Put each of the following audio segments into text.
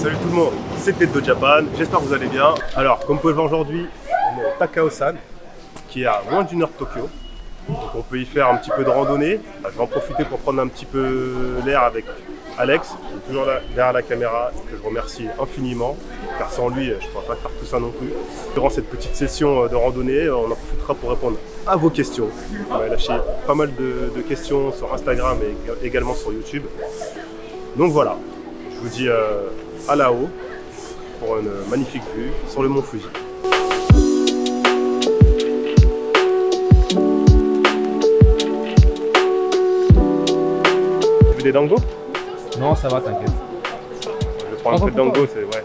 Salut tout le monde, c'est Teddo Japan, j'espère que vous allez bien. Alors, comme vous pouvez le voir aujourd'hui, on est au Takao-san, qui est à moins d'1 heure de Tokyo. Donc on peut y faire un petit peu de randonnée. Je vais en profiter pour prendre un petit peu l'air avec Alex, qui est toujours là derrière la caméra, que je remercie infiniment, car sans lui, je ne pourrais pas faire tout ça non plus. Durant cette petite session de randonnée, on en profitera pour répondre à vos questions. On va lâcher pas mal de questions sur Instagram et également sur YouTube. Donc voilà, je vous dis à là-haut pour une magnifique vue sur le mont Fuji. Tu veux des dangos? Non, ça va, t'inquiète. Je vais prendre un peu de dango, c'est ouais.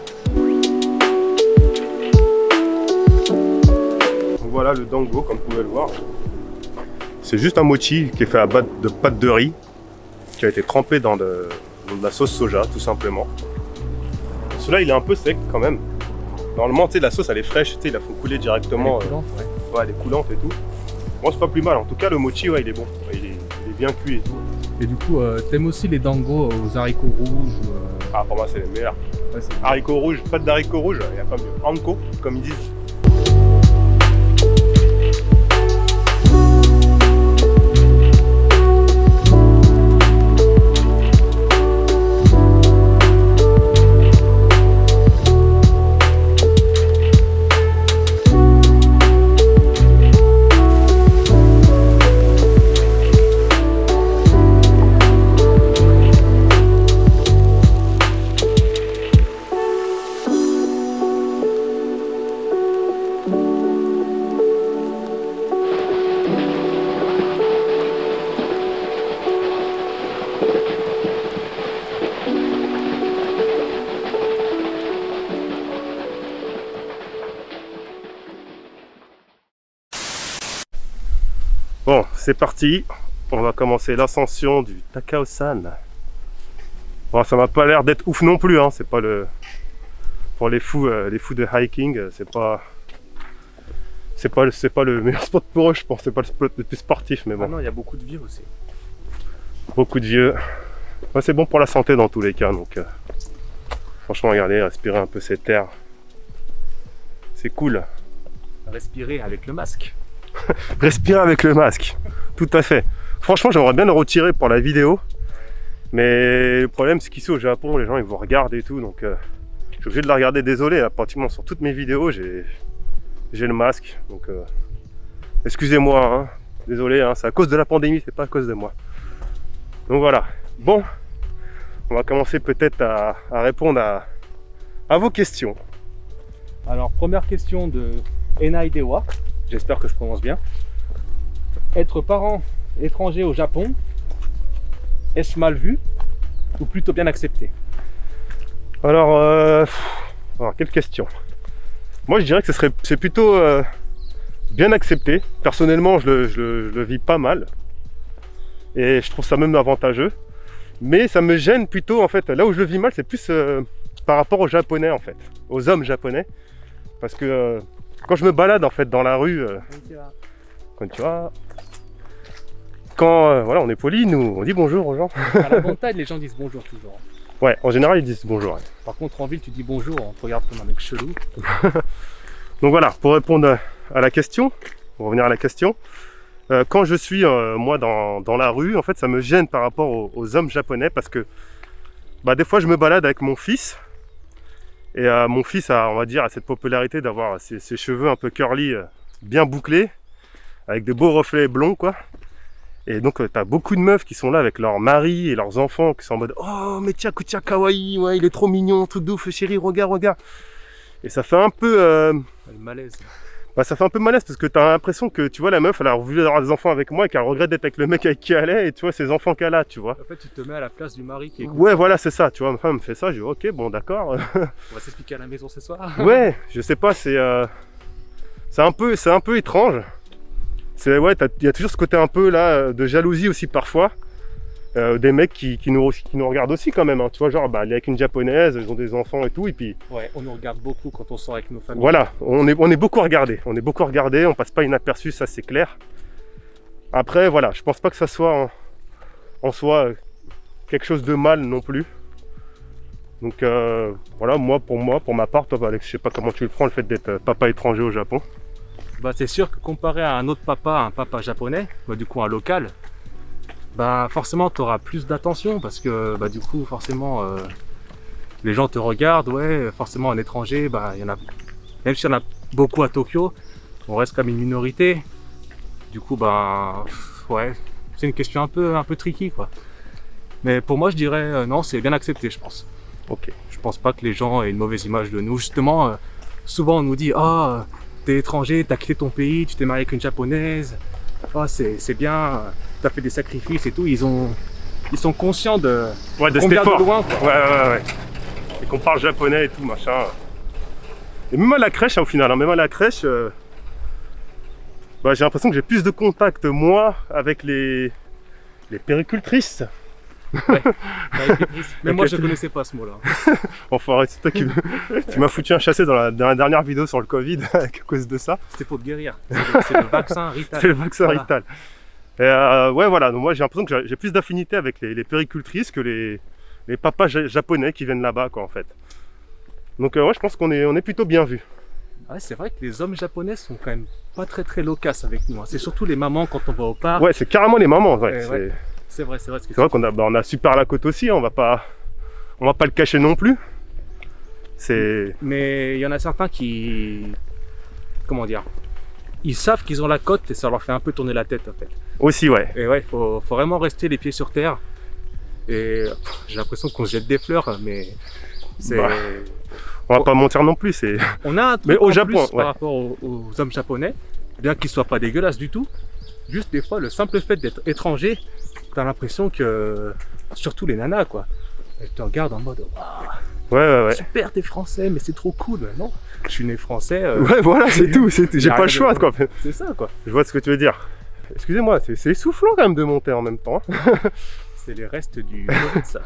Donc voilà le dango, comme vous pouvez le voir. C'est juste un mochi qui est fait à base de pâte de riz, qui a été trempé dans de la sauce soja, tout simplement. Celui-là, il est un peu sec quand même. Normalement, tu sais, la sauce, elle est fraîche, tu sais, ils la font couler directement. Elle est coulante, ouais, elle est coulante et tout. Bon, c'est pas plus mal. En tout cas, le mochi, ouais, il est bon. Il est bien cuit et tout. Et du coup, t'aimes aussi les dangos aux haricots rouges Ah, pour moi, c'est les meilleurs. Ouais, Haricots rouges, pâte d'haricots rouges, il n'y a pas mieux. Anko, comme ils disent. Bon, c'est parti. On va commencer l'ascension du Takao-san. Bon, ça m'a pas l'air d'être ouf non plus, hein. C'est pas le... Pour les fous de hiking, c'est pas le meilleur spot pour eux, je pense. C'est pas le spot le plus sportif, mais bon. Ah non, il y a beaucoup de vieux aussi. Beaucoup de vieux. Ouais, c'est bon pour la santé dans tous les cas, donc franchement, regardez, respirer un peu cet air. C'est cool. Respirer avec le masque. Respirer avec le masque, tout à fait. Franchement, j'aimerais bien le retirer pour la vidéo, mais le problème c'est qu'ici au Japon, les gens ils vous regardent et tout, donc je suis obligé de la regarder. Désolé, là, pratiquement sur toutes mes vidéos, j'ai le masque, donc excusez-moi, hein. Désolé, hein, c'est à cause de la pandémie, c'est pas à cause de moi. Donc voilà. Bon, on va commencer peut-être à répondre à vos questions. Alors, première question de Enai Dewa. J'espère que je prononce bien. Être parent étranger au Japon, est-ce mal vu ou plutôt bien accepté? Alors, quelle question. Moi, je dirais que c'est plutôt bien accepté. Personnellement, je le vis pas mal. Et je trouve ça même avantageux. Mais ça me gêne plutôt, en fait. Là où je le vis mal, c'est plus par rapport aux Japonais, en fait. Aux hommes japonais. Parce que quand je me balade, en fait, dans la rue... Konnichiwa. Quand voilà, on est poli, nous, on dit bonjour aux gens. À la montagne, les gens disent bonjour toujours. Ouais, en général, ils disent bonjour. Ouais. Par contre, en ville, tu dis bonjour, on te regarde comme un mec chelou. Donc voilà, pour répondre à la question, pour revenir à la question, quand je suis moi dans la rue, en fait ça me gêne par rapport aux hommes japonais parce que des fois je me balade avec mon fils et mon fils a, on va dire, a cette popularité d'avoir ses cheveux un peu curly, bien bouclés, avec des beaux reflets blonds quoi. Et donc t'as beaucoup de meufs qui sont là avec leurs maris et leurs enfants qui sont en mode « Oh mais tiens, kucha kawaii, ouais il est trop mignon, truc de ouf chérie, regarde ». Et ça fait un peu... Le malaise. ça fait un peu malaise parce que t'as l'impression que tu vois la meuf elle a voulu avoir des enfants avec moi et qu'elle regrette d'être avec le mec avec qui elle est et tu vois ses enfants qu'elle a, tu vois. En fait tu te mets à la place du mari qui est... Ouais voilà c'est ça, tu vois, ma femme me fait ça, je dis ok bon d'accord. On va s'expliquer à la maison ce soir. Ouais, je sais pas, c'est un peu étrange. C'est ouais, il y a toujours ce côté un peu là de jalousie aussi parfois. Des mecs qui nous regardent aussi quand même, hein. Tu vois, genre, elle est avec une japonaise, ils ont des enfants et tout, et puis... Ouais, on nous regarde beaucoup quand on sort avec nos familles. Voilà, on est beaucoup regardé, on passe pas inaperçu, ça c'est clair. Après, voilà, je pense pas que ça soit en soi quelque chose de mal non plus. Donc voilà, pour ma part, toi Alex, je sais pas comment tu le prends, le fait d'être papa étranger au Japon. Bah, c'est sûr que comparé à un autre papa, un papa japonais, bah, du coup un local, bah forcément tu auras plus d'attention parce que bah, du coup forcément les gens te regardent, ouais, forcément un étranger, bah il y en a, même s'il y en a beaucoup à Tokyo, on reste comme une minorité. Du coup bah ouais, c'est une question un peu tricky quoi. Mais pour moi je dirais non, c'est bien accepté je pense. Ok. Je pense pas que les gens aient une mauvaise image de nous. Justement, souvent on nous dit ah t'es étranger, t'as quitté ton pays, tu t'es marié avec une japonaise, ah c'est bien, t'as fait des sacrifices et tout. Ils sont conscients de Ouais, de cet combien effort. de loin quoi. Ouais. Et qu'on parle japonais et tout, machin. Et même à la crèche, hein, au final, hein, même à la crèche, bah, j'ai l'impression que j'ai plus de contact, moi, avec les péricultrices. Mais moi je connaissais pas ce mot-là. Enfin, arrête, c'est toi qui tu m'as foutu un chassé dans la dernière vidéo sur le Covid à cause de ça. C'était pour te guérir. C'est le vaccin Rital. C'est le vaccin Voilà. Rital. Et ouais, voilà, donc moi j'ai l'impression que j'ai plus d'affinité avec les péricultrices que les papas japonais qui viennent là-bas, quoi, en fait. Donc ouais, je pense qu'on est plutôt bien vus. Ouais, c'est vrai que les hommes japonais sont quand même pas très loquaces avec nous. Hein. C'est surtout les mamans quand on va au parc. Ouais, c'est carrément les mamans, ouais. Ouais. C'est vrai ce que C'est vrai qu'on a, on a super la côte aussi, on va pas le cacher non plus. Mais il y en a certains qui, comment dire, ils savent qu'ils ont la côte et ça leur fait un peu tourner la tête en fait. Aussi, ouais. Et ouais, faut vraiment rester les pieds sur terre. Et j'ai l'impression qu'on se jette des fleurs, mais c'est. Bah, on va pas mentir non plus, c'est. On a un truc Mais au en Japon, plus ouais. par rapport aux hommes japonais, bien qu'ils soient pas dégueulasses du tout. Juste des fois, le simple fait d'être étranger, t'as l'impression que, surtout les nanas quoi, elles te regardent en mode Ouais. super t'es français, mais c'est trop cool. Mais non, je suis né français. Ouais, voilà, c'est tout, j'ai pas le choix, quoi. C'est ça quoi. Je vois ce que tu veux dire. Excusez-moi, c'est essoufflant quand même de monter en même temps. C'est les restes du Covid ça.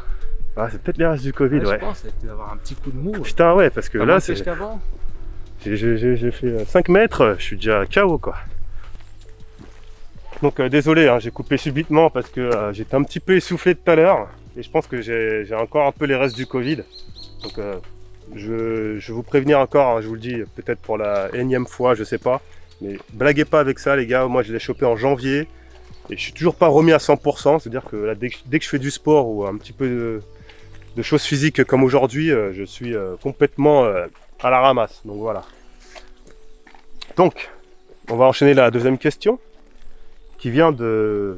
Ah, c'est peut-être les restes du Covid, ouais. Je pense d'avoir un petit coup de mou. Putain, ouais, parce que T'as là, moins c'est. sèche qu'avant. J'ai fait 5 mètres, je suis déjà KO, quoi. Donc désolé, hein, j'ai coupé subitement parce que j'étais un petit peu essoufflé tout à l'heure et je pense que j'ai encore un peu les restes du Covid. Donc je vais vous prévenir encore, hein, je vous le dis peut-être pour la énième fois, je sais pas. Mais blaguez pas avec ça les gars, moi je l'ai chopé en janvier et je suis toujours pas remis à 100%. C'est-à-dire que là, dès que je fais du sport ou un petit peu de choses physiques comme aujourd'hui, je suis complètement à la ramasse. Donc voilà. Donc, on va enchaîner la deuxième question, qui vient de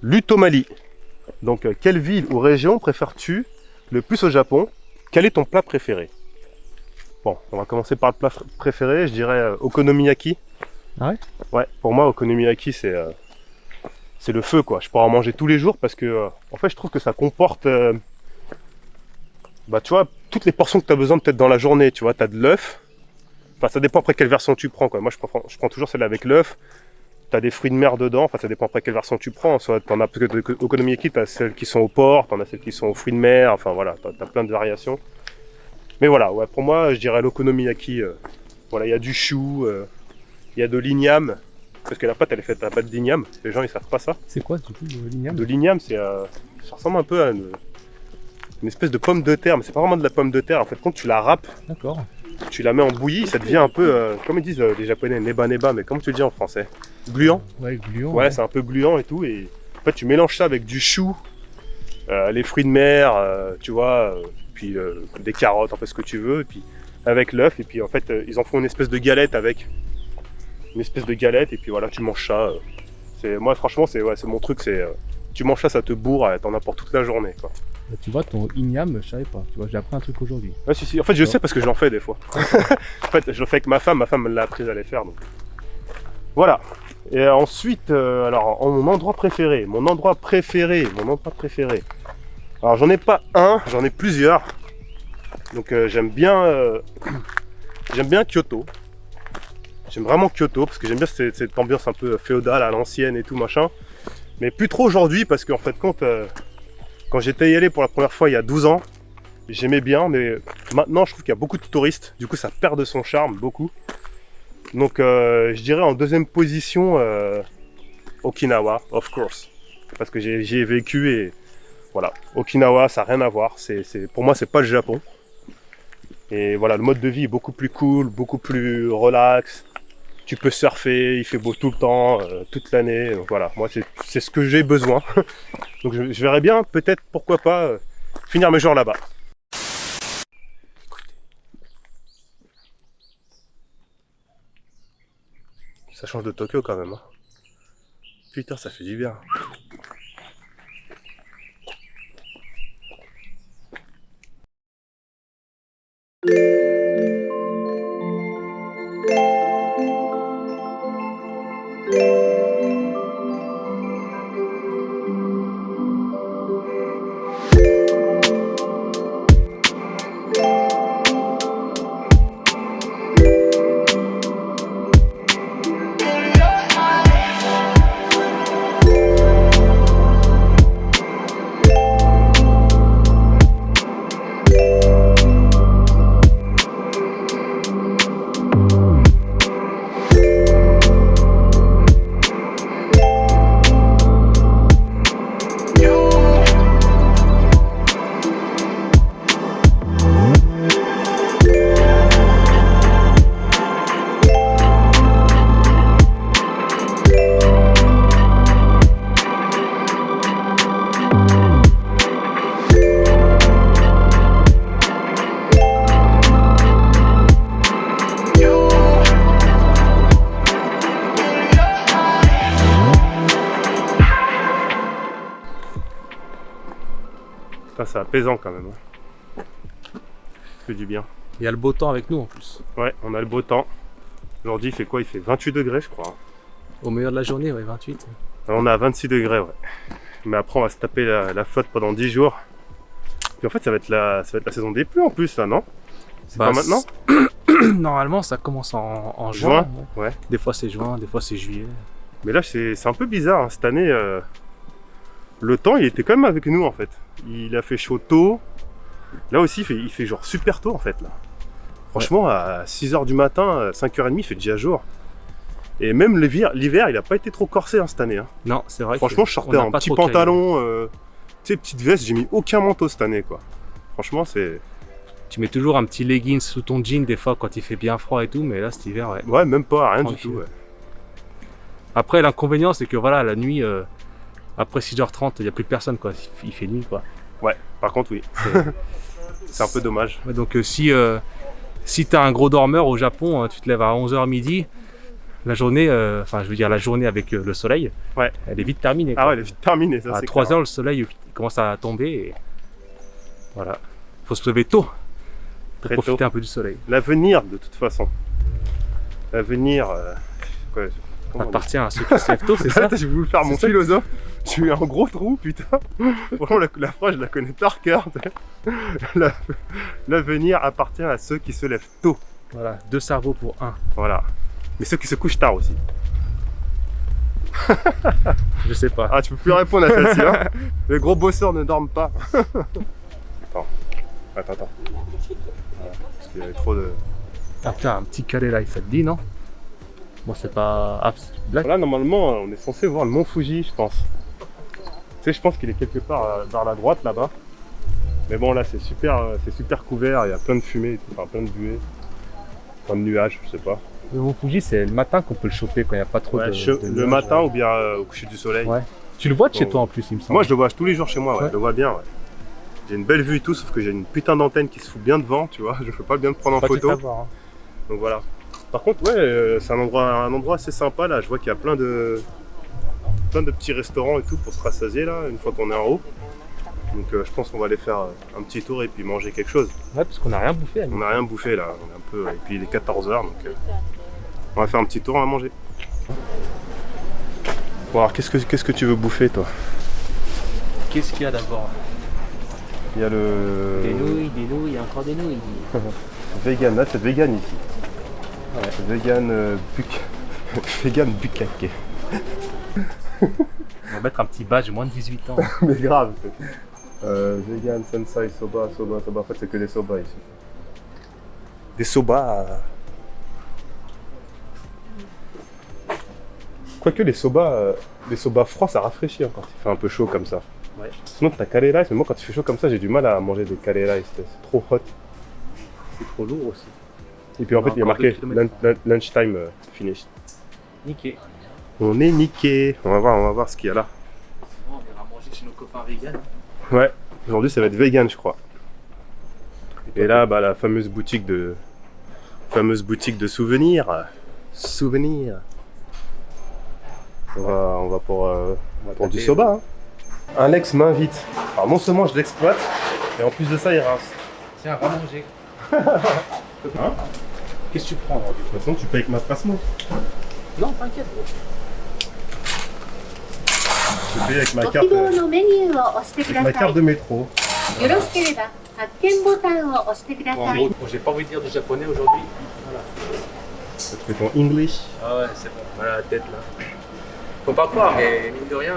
Lutomali. Donc, quelle ville ou région préfères-tu le plus au Japon? Quel est ton plat préféré? Bon, on va commencer par le plat préféré, je dirais okonomiyaki. Ah ouais? Ouais, pour moi, okonomiyaki, c'est le feu, quoi. Je pourrais en manger tous les jours parce que, en fait, je trouve que ça comporte, bah, tu vois, toutes les portions que tu as besoin peut-être dans la journée. Tu vois, tu as de l'œuf. Enfin, ça dépend après quelle version tu prends, quoi. Moi, je prends toujours celle avec l'œuf. Tu as des fruits de mer dedans, enfin ça dépend après quelle version tu prends. Soit t'en as peut-être okonomiyaki, tu as celles qui sont au porc, tu en as celles qui sont aux fruits de mer, enfin voilà, tu as plein de variations. Mais voilà, ouais, pour moi je dirais l'okonomiyaki. Voilà, il y a du chou, il y a de l'igname, parce que la pâte elle est faite à la pâte d'igname, les gens ils savent pas ça. C'est quoi du coup l'igname? De l'igname, ça ressemble un peu à une espèce de pomme de terre, mais c'est pas vraiment de la pomme de terre, en fait quand tu la râpes, D'accord. tu la mets en bouillie, ça devient un peu, comme ils disent les japonais, neba, mais comment tu le dis en français? Gluant. Ouais, gluant. Ouais, c'est un peu gluant et tout. Et en fait, tu mélanges ça avec du chou, les fruits de mer, tu vois, puis des carottes, en fait, ce que tu veux, et puis avec l'œuf. Et puis en fait, ils en font une espèce de galette avec. Une espèce de galette, et puis voilà, tu manges ça. Moi, franchement, c'est mon truc, tu manges ça, ça te bourre, t'en as pour toute la journée, quoi. Bah, tu vois, ton igname, je savais pas. Tu vois, j'ai appris un truc aujourd'hui. Ouais, si. En fait, je sais parce que je l'en fais des fois. En fait, je le fais avec ma femme me l'a appris à les faire, donc. Voilà. Et ensuite, alors, mon endroit préféré. Alors, j'en ai pas un, j'en ai plusieurs. Donc, j'aime bien Kyoto. J'aime vraiment Kyoto parce que j'aime bien cette ambiance un peu féodale à l'ancienne et tout machin. Mais plus trop aujourd'hui parce qu'en fait, quand j'étais y allé pour la première fois il y a 12 ans, j'aimais bien, mais maintenant je trouve qu'il y a beaucoup de touristes. Du coup, ça perd de son charme, beaucoup. Donc je dirais en deuxième position Okinawa, of course, parce que j'y ai vécu et voilà. Okinawa, ça n'a rien à voir. Pour moi, c'est pas le Japon. Et voilà, le mode de vie est beaucoup plus cool, beaucoup plus relax. Tu peux surfer, il fait beau tout le temps, toute l'année. Donc voilà, moi c'est ce que j'ai besoin. Donc je verrais bien, peut-être, pourquoi pas, finir mes jours là-bas. Ça change de Tokyo quand même. Hein. Putain, ça fait du bien. Ça, c'est apaisant quand même. Hein. Ça fait du bien. Il y a le beau temps avec nous en plus. Ouais, on a le beau temps. Aujourd'hui, il fait quoi? Il fait 28 degrés, je crois. Au meilleur de la journée, ouais, 28. On est à 26 degrés, ouais. Mais après, on va se taper la flotte pendant 10 jours. Puis en fait, ça va être la saison des pluies en plus, là, non? C'est pas maintenant? Normalement, ça commence en juin. Ouais. Des fois, c'est juin, des fois, c'est juillet. Mais là, c'est un peu bizarre. Hein. Cette année, le temps, il était quand même avec nous, en fait. Il a fait chaud tôt. Là aussi, il fait genre super tôt, en fait, là. Franchement, à 6h du matin, 5h30, il fait déjà jour. Et même l'hiver, il a pas été trop corsé hein, cette année. Hein. Non, c'est vrai. Franchement, je sortais en petit pantalon, tu sais, petite veste, j'ai mis aucun manteau cette année, quoi. Franchement, c'est... Tu mets toujours un petit leggings sous ton jean des fois quand il fait bien froid et tout, mais là, cet hiver, ouais. Ouais, même pas, rien tranquille. du tout, ouais. Après, l'inconvénient, c'est que voilà, la nuit, après 6h30, il n'y a plus personne, quoi. Il fait nuit, quoi. Ouais, par contre, oui. C'est un peu dommage. Ouais, donc, si t'as un gros dormeur au Japon, tu te lèves à 11h midi, la journée, la journée avec le soleil, ouais. Elle est vite terminée. Quoi. Ah ouais, elle est vite terminée, ça à c'est 3h, le soleil commence à tomber et voilà. Faut se lever tôt pour profiter un peu du soleil. L'avenir, de toute façon. L'avenir, appartient à ceux qui se lèvent tôt, c'est ça? J'ai voulu faire mon philosophe, j'ai eu un gros trou, putain. Franchement, la phrase, je la connais par cœur. L'avenir appartient à ceux qui se lèvent tôt. Voilà, 2 cerveaux pour 1. Voilà. Mais ceux qui se couchent tard aussi. Je sais pas. Ah, tu peux plus répondre à celle-ci, hein. Les gros bosseurs ne dorment pas. Attends. Voilà, parce qu'il y avait trop de... Ah putain, un petit calé là, ça te dit, non? Bon, c'est pas... Ah, black. Là, normalement, on est censé voir le mont Fuji, je pense. Tu sais, je pense qu'il est quelque part vers la droite, là-bas. Mais bon, là, c'est super couvert, il y a plein de fumée, et tout, enfin plein de buée. Plein de nuages, je sais pas. Le mont Fuji, c'est le matin qu'on peut le choper quand il n'y a pas trop de le nuages, matin ou bien au coucher du soleil. Ouais. Tu le vois de chez toi en plus, il me semble. Moi, je le vois tous les jours chez moi, ouais. Ouais. Je le vois bien, ouais. J'ai une belle vue et tout, sauf que j'ai une putain d'antenne qui se fout bien devant, tu vois. Je peux pas bien me prendre en photo. Hein. Donc voilà. Par contre, ouais, c'est un endroit assez sympa là. Je vois qu'il y a plein de petits restaurants et tout pour se rassasier là, une fois qu'on est en haut. Donc je pense qu'on va aller faire un petit tour et puis manger quelque chose. Ouais, parce qu'on n'a rien bouffé. On n'a rien bouffé là, on est un peu... et puis il est 14h donc on va faire un petit tour, on va manger. Bon alors qu'est-ce que tu veux bouffer toi? Qu'est-ce qu'il y a d'abord? Il y a le... Des nouilles, encore des nouilles. Vegan, là c'est vegan ici. Ouais. Vegan vegan bukkake. On va mettre un petit badge moins de 18 ans. Mais grave. Vegan, sensai, soba. En fait, c'est que des soba ici. Des soba. Quoique les soba froids, ça rafraîchit quand il fait un peu chaud comme ça. Ouais. Sinon, t'as curry rice, mais moi, quand il fait chaud comme ça, j'ai du mal à manger des curry rice. C'est trop hot. C'est trop lourd aussi. Et puis en fait, il y a Encore marqué 2 kilomètres. lunchtime finished. Nickel. On est niqué. On va voir ce qu'il y a là. On ira manger chez nos copains vegan. Ouais, aujourd'hui ça va être vegan, je crois. Et là, bah, la fameuse boutique de souvenirs. Souvenirs. On va pour du soba. Hein. Alex m'invite. Alors non seulement je l'exploite, mais en plus de ça, il rince. Tiens, va manger. Hein? Qu'est-ce que tu prends aujourd'hui? De toute façon, tu payes avec ma passement. Non, t'inquiète. Je paye avec ma ご carte, 希望のメニューを押してく avec だ ma さ carte い。 de métro. よろしければ発見ボタンを押してくだ Bon, en さい。 gros, j'ai pas envie de dire du japonais aujourd'hui. Voilà. Ça te fait ton English. Ah ouais, c'est bon. Voilà la tête là. Faut pas croire, mais mine de rien,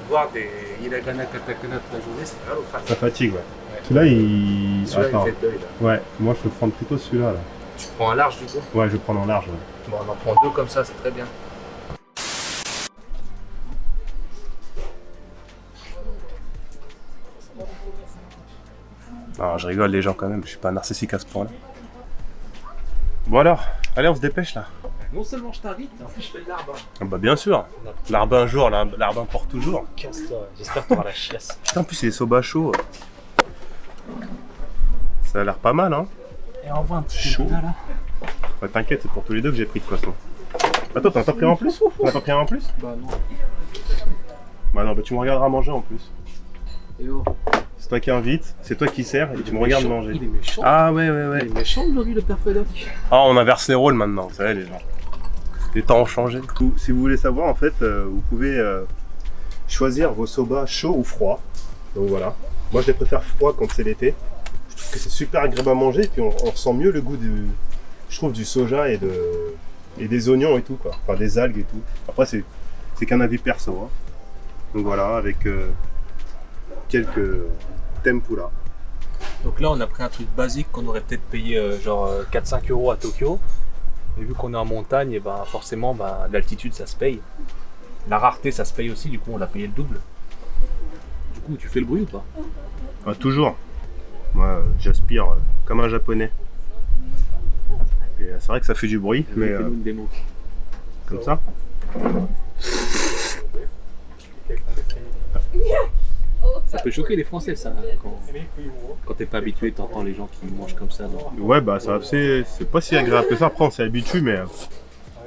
voir des hiragana katakana toute la journée, c'est pas mal au crâne. Ça fatigue, ouais. Celui-là, il... Celui-là, Attends. il fait le deuil là. Ouais, moi je peux prendre plutôt celui-là. Là. Tu prends un large du coup? Ouais, je vais prendre en large. Ouais. Bon, on en prend 2 comme ça, c'est très bien. Non, je rigole les gens quand même, je suis pas narcissique à ce point-là. Bon alors, allez on se dépêche là. Non seulement je t'invite, mais en plus je fais de l'arbre. Ah bah bien sûr, l'arbre un jour, l'arbre un pour toujours. Casse-toi, j'espère que t'auras la chiasse. Putain, en plus c'est des soba chauds. Ça a l'air pas mal hein. Et on voit un petit Chaud. peu là. Bah, t'inquiète, c'est pour tous les deux que j'ai pris de toute façon. Attends, t'en as pas pris en plus? T'en as pas pris un en plus? Bah non. Bah non, bah tu me regarderas manger en plus. Et oh. C'est toi qui invite, c'est toi qui sers et tu me regardes manger. Il est méchant. Ah ouais, ouais, ouais. Il est méchant aujourd'hui le père Frédoc. Ah, on inverse les rôles maintenant, vous savez les gens. Les temps ont changé. Si vous voulez savoir, en fait, vous pouvez choisir vos soba chauds ou froids. Donc voilà. Moi, je les préfère froids quand c'est l'été. Je trouve que c'est super agréable à manger et puis on ressent mieux le goût je trouve, du soja et des oignons et tout, quoi. Enfin, des algues et tout. Après, c'est qu'un avis perso. Hein. Donc voilà, avec quelques tempura. Donc là on a pris un truc basique qu'on aurait peut-être payé genre 4-5 € à Tokyo. Et vu qu'on est en montagne, et ben forcément l'altitude ça se paye. La rareté ça se paye aussi, du coup on l'a payé le double. Du coup tu fais le bruit ou pas? Ah, toujours. Moi, j'aspire comme un japonais. Et c'est vrai que ça fait du bruit, mais Fais-nous une démo. comme ça. Ça peut choquer les Français ça, quand t'es pas habitué, t'entends les gens qui mangent comme ça. Donc... Ouais, bah c'est pas si agréable que ça. Après, on s'y habitue, mais en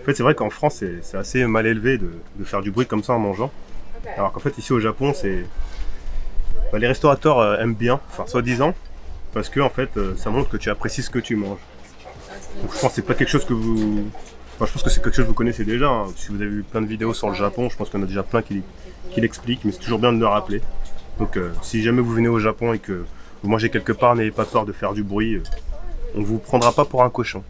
fait, c'est vrai qu'en France, c'est assez mal élevé de faire du bruit comme ça en mangeant. Alors qu'en fait, ici au Japon, les restaurateurs aiment bien, enfin, soi-disant, parce que en fait, ça montre que tu apprécies ce que tu manges. Donc, je pense que c'est pas quelque chose que vous. Enfin, je pense que c'est quelque chose que vous connaissez déjà. Hein. Si vous avez vu plein de vidéos sur le Japon, je pense qu'il y en a déjà plein qui l'expliquent, mais c'est toujours bien de le rappeler. Donc si jamais vous venez au Japon et que vous mangez quelque part, n'ayez pas peur de faire du bruit. On vous prendra pas pour un cochon.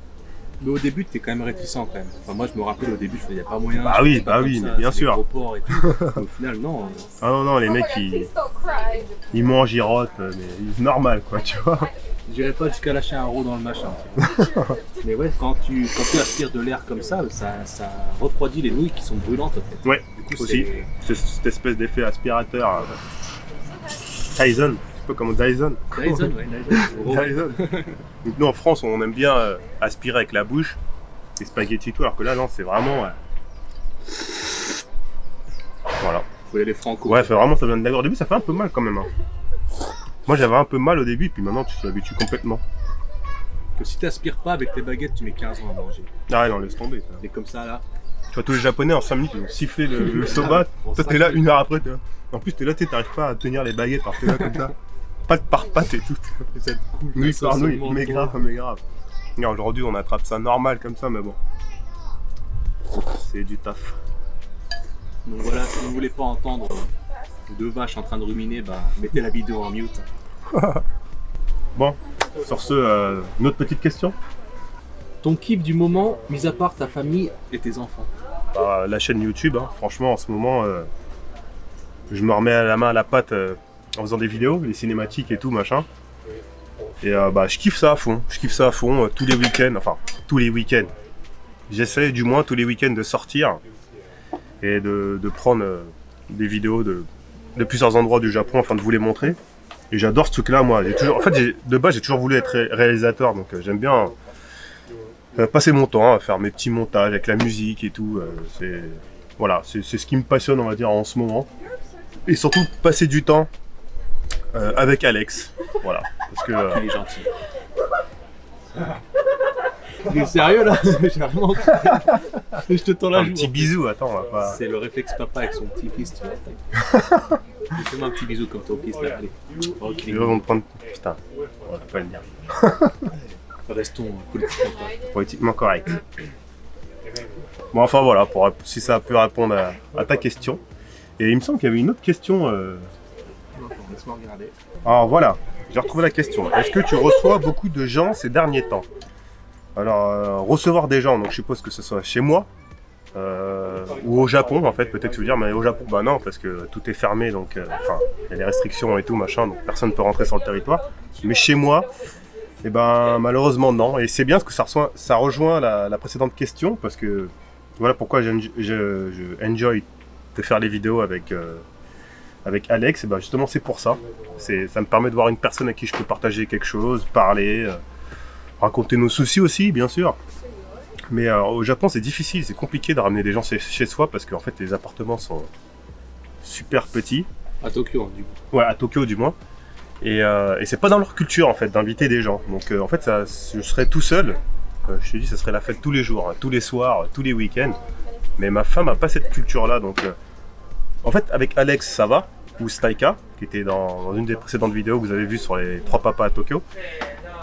Mais au début t'es quand même réticent quand même. Enfin moi je me rappelle au début je faisais pas moyen. Bah oui, je faisais pas mais comme ça, bien c'est sûr. l'aéroport et tout. Au final non. Ah non, les mecs ils mangent, ils rotent, mais c'est normal quoi, tu vois. J'irais pas jusqu'à lâcher un euro dans le machin. Mais ouais, quand tu aspires de l'air comme ça refroidit les nouilles qui sont brûlantes en fait. Ouais, Du coup, aussi. C'est cette espèce d'effet aspirateur. Dyson, un peu comme Dyson. Dyson, ouais, Dyson. Dyson. Donc nous en France on aime bien aspirer avec la bouche, les spaghettis et tout, alors que là non, c'est vraiment... Voilà. Faut y aller franco. Ouais, vraiment ça vient de d'accord. Au début ça fait un peu mal quand même. Hein. Moi j'avais un peu mal au début, puis maintenant tu t'habitues complètement. Que si t'aspires pas avec tes baguettes, tu mets 15 ans à manger. Ah ouais, non, laisse tomber. Ça. Et comme ça là. Tu vois tous les japonais en 5 minutes ils ont sifflé le soba, Bon, toi ça, t'es là 1 heure après. En plus t'es là, t'arrives pas à tenir les baguettes, alors t'es là comme ça. Patte par patte et tout. Ça te coule. Nouille ça par sent nouille, le mais menton. grave, mais grave. Et aujourd'hui on attrape ça normal comme ça, mais bon. C'est du taf. Donc voilà, si vous voulez pas entendre 2 vaches en train de ruminer, mettez la vidéo en mute. Bon, sur ce, une autre petite question. Ton kiff du moment, mis à part ta famille et tes enfants. Bah, la chaîne YouTube, hein. Franchement en ce moment, je me remets à la main à la pâte en faisant des vidéos, les cinématiques et tout machin. Et je kiffe ça à fond, tous les week-ends, enfin tous les week-ends. J'essaie du moins tous les week-ends de sortir et de prendre des vidéos de plusieurs endroits du Japon afin de vous les montrer. Et j'adore ce truc-là, moi. En fait, de base, j'ai toujours voulu être réalisateur, donc j'aime bien passer mon temps à faire mes petits montages avec la musique et tout. Voilà, c'est ce qui me passionne, on va dire, en ce moment. Et surtout, passer du temps avec Alex. Voilà. Parce que, Il est gentil. Il est sérieux là? J'ai vraiment. Je te tends la un joue. petit bisou, attends, on va pas... C'est le réflexe papa avec son petit-fils, tu vois. Fais-moi un petit bisou comme ton fils là, allez. Ok. Ils vont me prendre... Putain, on va pas le dire. Restons politiquement corrects. Politiquement correct. Bon, enfin voilà, si ça a pu répondre à ta question. Et il me semble qu'il y avait une autre question. Laisse-moi regarder. Alors voilà, j'ai retrouvé la question. Est-ce que tu reçois beaucoup de gens ces derniers temps? Alors, recevoir des gens, donc je suppose que ce soit chez moi ou au Japon, en fait, peut-être tu veux dire, mais au Japon, bah non, parce que tout est fermé, donc enfin, il y a des restrictions et tout, machin, donc personne ne peut rentrer sur le territoire. Mais chez moi, eh ben, malheureusement, non. Et c'est bien parce que ça rejoint la précédente question, parce que voilà pourquoi je enjoy de faire les vidéos avec Alex. Et ben justement, c'est pour ça. Ça me permet de voir une personne à qui je peux partager quelque chose, parler, raconter nos soucis aussi, bien sûr. Mais au Japon, c'est difficile, c'est compliqué de ramener des gens chez soi, parce qu'en fait, les appartements sont super petits. À Tokyo, du coup. Ouais, à Tokyo, du moins. Et c'est pas dans leur culture en fait d'inviter des gens. Donc en fait je serais tout seul. Je te dis, ça serait la fête tous les jours, hein, tous les soirs, tous les week-ends. Mais ma femme a pas cette culture là. Donc en fait avec Alex ça va, ou Staika, qui était dans une des précédentes vidéos que vous avez vues sur les 3 papas à Tokyo.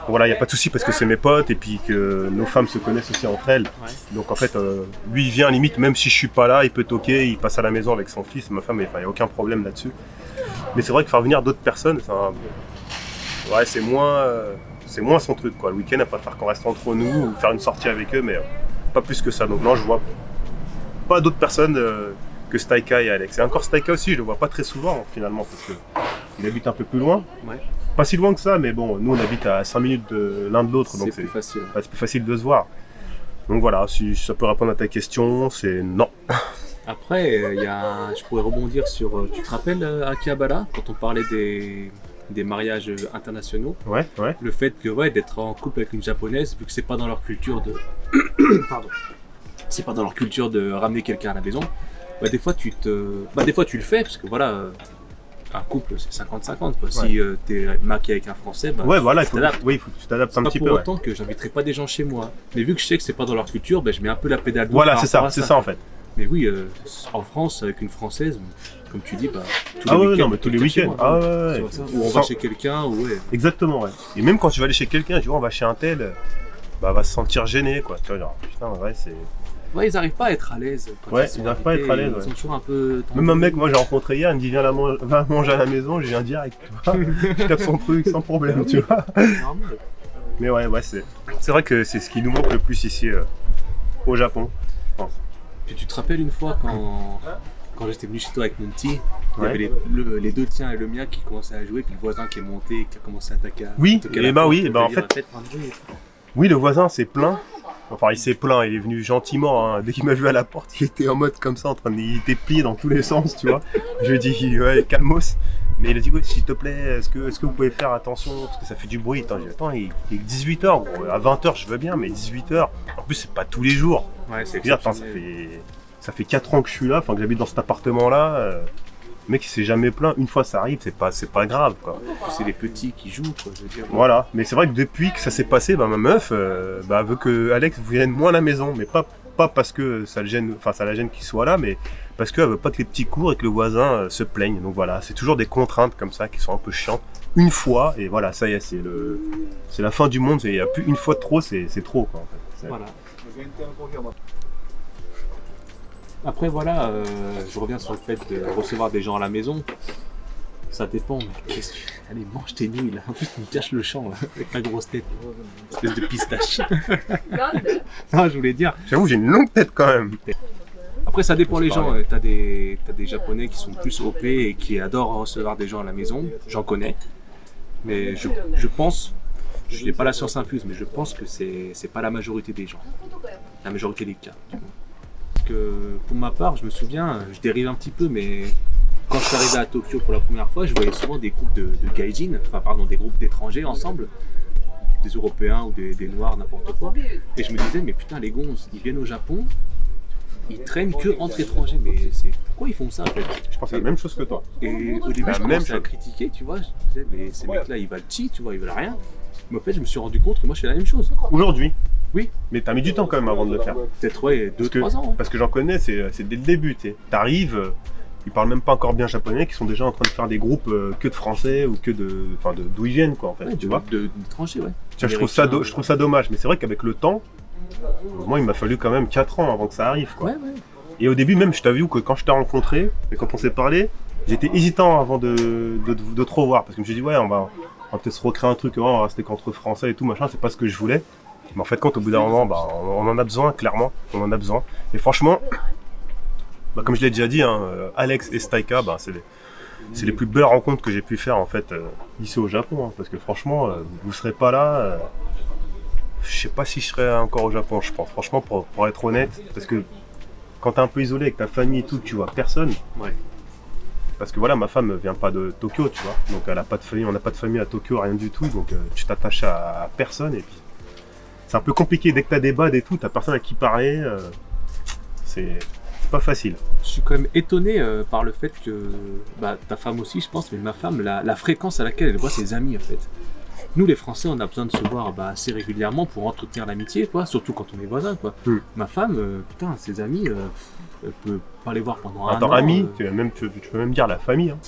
Voilà, il n'y a pas de souci parce que c'est mes potes et puis que nos femmes se connaissent aussi entre elles. Ouais. Donc en fait, lui il vient limite, même si je suis pas là, il peut toquer, il passe à la maison avec son fils, ma femme, il n'y a aucun problème là-dessus. Mais c'est vrai que faire venir d'autres personnes, c'est moins son truc, quoi. Le week-end, elle préfère qu'on reste entre nous ou faire une sortie avec eux, mais pas plus que ça. Donc non, je vois pas d'autres personnes que Staika et Alex. Et encore Staika aussi, je le vois pas très souvent finalement, parce qu'il habite un peu plus loin. Ouais. Pas si loin que ça, mais bon, nous on habite à 5 minutes l'un de l'autre, donc C'est plus facile. c'est plus facile de se voir. Donc voilà, si ça peut répondre à ta question, c'est non. Après, je pourrais rebondir sur. Tu te rappelles Akihabara, quand on parlait des mariages internationaux, Ouais. le fait que d'être en couple avec une japonaise, vu que c'est pas dans leur culture de. Pardon. C'est pas dans leur culture de ramener quelqu'un à la maison. Des fois tu le fais parce que voilà. Un couple c'est 50-50 quoi. Ouais. Si t'es marié avec un français, Ouais, voilà, il tu faut t'adaptes. que tu t'adaptes un Pas petit pour peu. Ouais. autant que j'inviterai pas des gens chez moi. Mais vu que je sais que c'est pas dans leur culture, je mets un peu la pédale douce. Voilà, par c'est ça, rapport à c'est ça en fait. Mais oui, en France, avec une française, comme tu dis, tous Ah ouais, week-ends, non, mais tous les quelqu'un chez week-ends. moi, Ah ouais. tu vois ça. Ou on va chez quelqu'un, ouais. Exactement, ouais. Et même quand tu vas aller chez quelqu'un, tu vois, on va chez un tel, bah, va se sentir gêné, quoi. Tu vois, genre, putain, ouais, c'est. Ouais, ils arrivent pas à être à l'aise. Quand Ouais, sont ils n'arrivent pas à invités, être à l'aise, Ils ouais. sont toujours un peu. Même un mec, moi j'ai rencontré hier, il me dit va manger à la maison, j'ai un direct, tu vois. Je tape son truc sans problème, tu vois. Normal. Mais ouais, c'est vrai que c'est ce qui nous manque le plus ici au Japon, je pense. Puis tu te rappelles une fois quand j'étais venu chez toi avec mon petit, il y Ouais. avait les deux tiens et le mien qui commençaient à jouer, puis le voisin qui est monté et qui a commencé à attaquer. Oui, toquer à et la bah porte oui, pour et bah en te dire, fait- faites plein de bruit. Oui, le voisin s'est plaint. Enfin, il s'est plaint, il est venu gentiment. Hein. Dès qu'il m'a vu à la porte, il était en mode comme ça, il était plié dans tous les sens, tu vois. Je lui ai dit, ouais, calmos. Mais il a dit, ouais, s'il te plaît, est-ce que vous pouvez faire attention parce que ça fait du bruit. Attends, il est 18h, à 20h, je veux bien, mais 18h. En plus, c'est pas tous les jours. Ouais, c'est Je veux dire, attends, exceptionnel. ça fait 4 ans que je suis là, enfin que j'habite dans cet appartement-là. Le mec, il s'est jamais plaint. Une fois, ça arrive, c'est pas grave, quoi. C'est les petits qui jouent, quoi, je veux dire. Voilà, mais c'est vrai que depuis que ça s'est passé, bah, ma meuf veut que Alex vienne moins à la maison, mais pas parce que ça la gêne qu'il soit là, mais parce qu'elle veut pas que les petits courent et que le voisin se plaigne. Donc voilà, c'est toujours des contraintes comme ça qui sont un peu chiantes. Une fois, et voilà, ça y est, c'est la fin du monde, il y a plus une fois de trop, c'est trop, quoi, en fait. Voilà. Après voilà, je reviens sur le fait de recevoir des gens à la maison. Ça dépend, mais qu'est-ce que... Allez, mange tes nuits là. En plus, tu me caches le champ là, avec ta grosse tête. Espèce de pistache. Non, je voulais dire. J'avoue, j'ai une longue tête quand même. Après, ça dépend les C'est gens. pareil. T'as des Japonais qui sont plus OP et qui adorent recevoir des gens à la maison. J'en connais. Mais je pense, je n'ai pas la science infuse, mais je pense que c'est pas la majorité des gens. La majorité des cas, du moins. Parce que pour ma part, je me souviens, je dérive un petit peu, mais quand je suis arrivé à Tokyo pour la première fois, je voyais souvent des groupes de gaijin, enfin pardon, des groupes d'étrangers ensemble, des Européens ou des Noirs, n'importe quoi. Et je me disais, mais putain, les gonzes, ils viennent au Japon, ils traînent que entre étrangers, mais pourquoi ils font ça en fait? Je pense à la même chose que toi. Et au début, La je même commençais à chose. critiquer, tu vois, je me disais, mais ces mecs-là, ils valent chi, tu vois, ils veulent rien. Mais en fait, je me suis rendu compte que moi, je fais la même chose. Aujourd'hui. Oui. Mais t'as mis du temps quand même avant de le faire. Peut-être, ouais, Parce que- 2-3 ans. Ouais. Parce que j'en connais, c'est dès le début. T'arrives, ils parlent même pas encore bien japonais, qui sont déjà en train de faire des groupes que de français ou que d'où ils viennent, quoi, en fait. Ouais, tu vois. d'étrangers, ouais. Tu vois, je trouve ça dommage. Mais c'est vrai qu'avec le temps, moi, il m'a fallu quand même 4 ans avant que ça arrive, quoi. Ouais, ouais. Et au début, même, je t'avoue que quand je t'ai rencontré, et quand on s'est parlé, j'étais hésitant avant de te revoir. Parce que je me suis dit, ouais, on va peut-être se recréer un truc, oh, on va rester qu'entre français et tout, machin, c'est pas ce que je voulais. Mais en fait, quand au bout d'un moment, bah, on en a besoin, clairement, on en a besoin. Et franchement, bah, comme je l'ai déjà dit, hein, Alex et Staika, bah, c'est les plus belles rencontres que j'ai pu faire en fait ici au Japon. Hein, parce que franchement, vous serez pas là. Je sais pas si je serais encore au Japon, je pense. Franchement, pour être honnête, parce que quand t'es un peu isolé avec ta famille et tout, tu vois personne. Ouais. Parce que voilà, ma femme vient pas de Tokyo, tu vois. Donc elle a pas de famille, on n'a pas de famille à Tokyo, rien du tout. Donc tu t'attaches à personne et puis c'est un peu compliqué. Dès que t'as des bads et tout, t'as personne à qui parler. C'est pas facile. Je suis quand même étonné par le fait que bah, ta femme aussi, je pense, mais ma femme, la fréquence à laquelle elle voit ses amis en fait. Nous les Français, on a besoin de se voir bah, assez régulièrement pour entretenir l'amitié, quoi, surtout quand on est voisins, quoi. Ma femme, putain, ses amis, elle peut pas les voir pendant un an. Attends, amis, tu peux même dire la famille. Hein.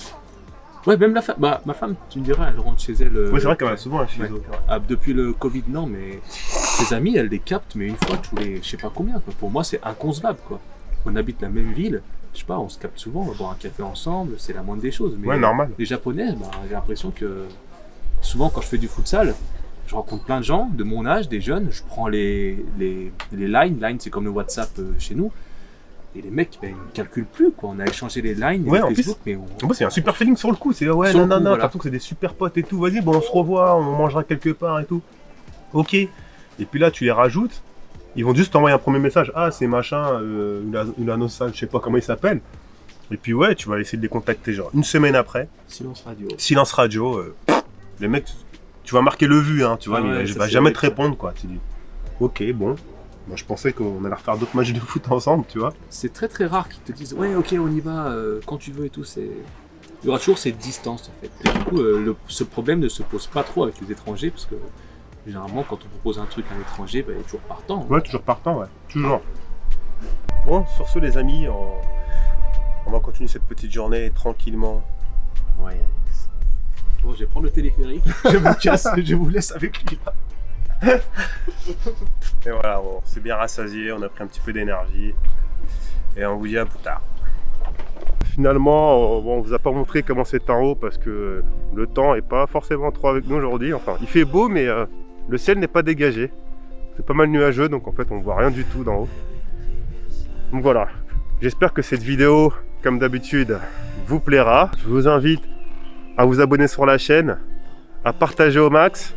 Ouais, même la femme. Bah, ma femme, tu me diras, elle rentre chez elle. Oui, c'est vrai qu'elle va souvent chez ouais. eux. Ah, depuis le Covid, non, mais ses amis, elle les capte, mais une fois tous les, je sais pas combien, quoi. Pour moi, c'est inconcevable, quoi. On habite la même ville, je sais pas, on se capte souvent, on va boire un café ensemble, c'est la moindre des choses. Mais ouais, normal. Les Japonais, bah, j'ai l'impression que souvent quand je fais du futsal, je rencontre plein de gens de mon âge, des jeunes, je prends les lines, line c'est comme le WhatsApp chez nous, et les mecs, ben, ils ne calculent plus, quoi. On a échangé les lines, ouais, les en Facebook, plus, mais en plus, c'est un super feeling sur le coup, c'est ouais, sur non, le non, coup, non, voilà. t'as l'impression que c'est des super potes et tout, vas-y, bon, on se revoit, on mangera quelque part et tout. Ok. Et puis là, tu les rajoutes, ils vont juste t'envoyer un premier message, ah, c'est machin, Ulano-san, je sais pas comment il s'appelle. Et puis ouais, tu vas essayer de les contacter, genre, une semaine après. silence radio. Silence radio, les mecs, tu vas marquer le vu, hein, tu vois, Ah mais ouais, il ça, va c'est jamais vrai te que- répondre, quoi. Tu dis, ok, bon. Moi, je pensais qu'on allait refaire d'autres matchs de foot ensemble, tu vois. C'est très très rare qu'ils te disent ouais ok on y va quand tu veux et tout. Il y aura toujours cette distance en fait. Et du coup ce problème ne se pose pas trop avec les étrangers parce que généralement quand on propose un truc à un étranger, bah, il est toujours partant. Ouais, toujours partant, ouais. Toujours. Bon, sur ce, les amis, on va continuer cette petite journée tranquillement. Ouais Alex. Bon je vais prendre le téléphérique, je vous casse, je vous laisse avec lui là. Et voilà, on s'est bien rassasié, on a pris un petit peu d'énergie. Et on vous dit à plus tard. Finalement, on vous a pas montré comment c'est en haut parce que le temps est pas forcément trop avec nous aujourd'hui. Enfin, il fait beau, mais le ciel n'est pas dégagé. C'est pas mal nuageux, donc en fait, on voit rien du tout d'en haut. Donc voilà, j'espère que cette vidéo, comme d'habitude, vous plaira. Je vous invite à vous abonner sur la chaîne, à partager au max,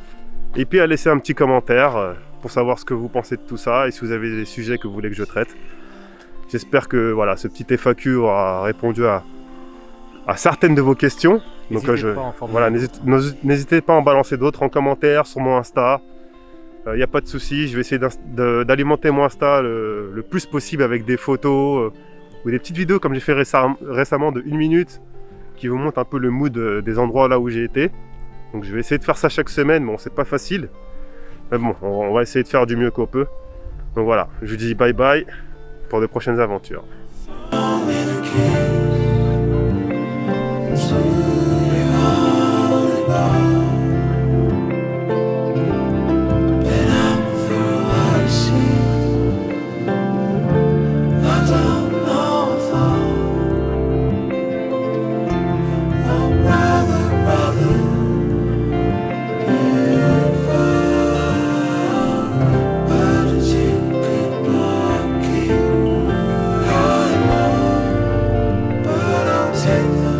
et puis à laisser un petit commentaire pour savoir ce que vous pensez de tout ça et si vous avez des sujets que vous voulez que je traite. J'espère que voilà, ce petit FAQ aura répondu à certaines de vos questions. Donc voilà, n'hésitez pas à en balancer d'autres en commentaire sur mon Insta. Il n'y a pas de souci, je vais essayer d'alimenter mon Insta le plus possible avec des photos ou des petites vidéos comme j'ai fait récemment de 1 minute qui vous montrent un peu le mood des endroits là où j'ai été. Donc je vais essayer de faire ça chaque semaine, bon c'est pas facile. Mais bon, on va essayer de faire du mieux qu'on peut. Donc voilà, je vous dis bye bye pour de prochaines aventures. Take the